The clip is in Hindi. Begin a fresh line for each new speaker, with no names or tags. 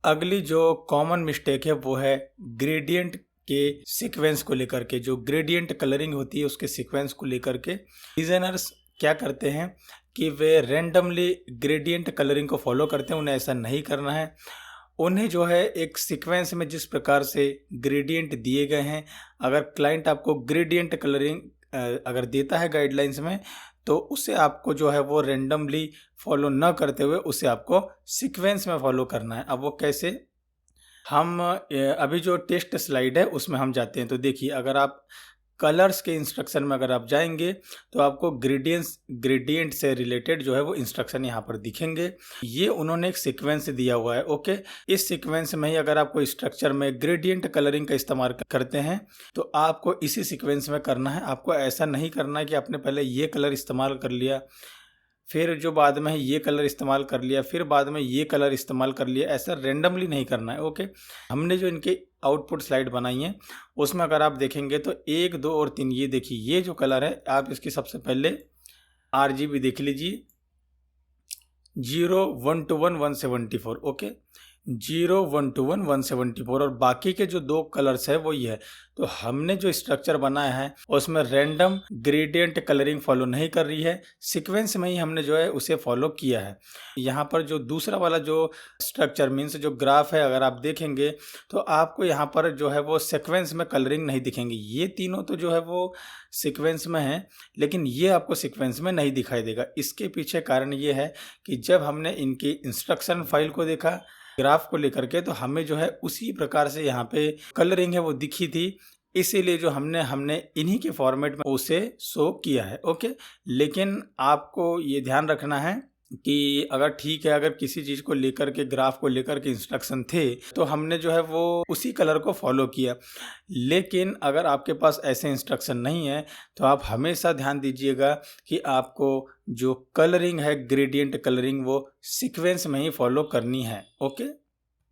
अगली जो कॉमन मिस्टेक है वो है ग्रेडियंट के सीक्वेंस को लेकर के। जो ग्रेडियंट कलरिंग होती है उसके सीक्वेंस को लेकर के डिज़ाइनर्स क्या करते हैं कि वे रैंडमली ग्रेडियंट कलरिंग को फॉलो करते हैं। उन्हें ऐसा नहीं करना है। उन्हें जो है एक सीक्वेंस में जिस प्रकार से ग्रेडियंट दिए गए हैं, अगर क्लाइंट आपको ग्रेडियंट कलरिंग अगर देता है गाइडलाइंस में, तो उसे आपको जो है वो रेंडमली फॉलो न करते हुए उसे आपको सीक्वेंस में फॉलो करना है। अब वो कैसे, हम अभी जो टेस्ट स्लाइड है उसमें हम जाते हैं। तो देखिए, अगर आप कलर्स के इंस्ट्रक्शन में अगर आप जाएंगे तो आपको ग्रेडियंट से रिलेटेड जो है वो इंस्ट्रक्शन यहाँ पर दिखेंगे। ये उन्होंने एक सीक्वेंस दिया हुआ है। ओके, इस सीक्वेंस में ही अगर आपको स्ट्रक्चर में ग्रेडियंट कलरिंग का इस्तेमाल करते हैं तो आपको इसी सीक्वेंस में करना है। आपको ऐसा नहीं करना है कि आपने पहले ये कलर इस्तेमाल कर लिया, फिर जो बाद में है ये कलर इस्तेमाल कर लिया, फिर बाद में ये कलर इस्तेमाल कर लिया। ऐसा रेंडमली नहीं करना है। ओके, हमने जो इनके आउटपुट स्लाइड बनाई है उसमें अगर आप देखेंगे तो 1, 2 और 3, ये देखिए ये जो कलर है, आप इसकी सबसे पहले RGB देख लीजिए। 0, 1 to 1, 174। ओके, 0, 1 to 1, 174 और बाकी के जो 2 कलर्स है वो ये है। तो हमने जो स्ट्रक्चर बनाया है उसमें रैंडम ग्रेडियंट कलरिंग फॉलो नहीं कर रही है, सीक्वेंस में ही हमने जो है उसे फॉलो किया है। यहाँ पर जो दूसरा वाला जो स्ट्रक्चर मीन्स जो ग्राफ है, अगर आप देखेंगे तो आपको यहाँ पर जो है वो सीक्वेंस में कलरिंग नहीं दिखेंगी। ये तीनों तो जो है वो सीक्वेंस में है, लेकिन ये आपको सीक्वेंस में नहीं दिखाई देगा। इसके पीछे कारण ये है कि जब हमने इनकी इंस्ट्रक्शन फाइल को देखा ग्राफ को लेकर के, तो हमें जो है उसी प्रकार से यहाँ पे कलरिंग है वो दिखी थी। इसीलिए जो हमने इन्हीं के फॉर्मेट में उसे शो किया है। ओके, लेकिन आपको ये ध्यान रखना है कि अगर ठीक है, अगर किसी चीज़ को लेकर के ग्राफ को लेकर के इंस्ट्रक्शन थे तो हमने जो है वो उसी कलर को फॉलो किया। लेकिन अगर आपके पास ऐसे इंस्ट्रक्शन नहीं है तो आप हमेशा ध्यान दीजिएगा कि आपको जो कलरिंग है ग्रेडियंट कलरिंग वो सीक्वेंस में ही फॉलो करनी है। ओके।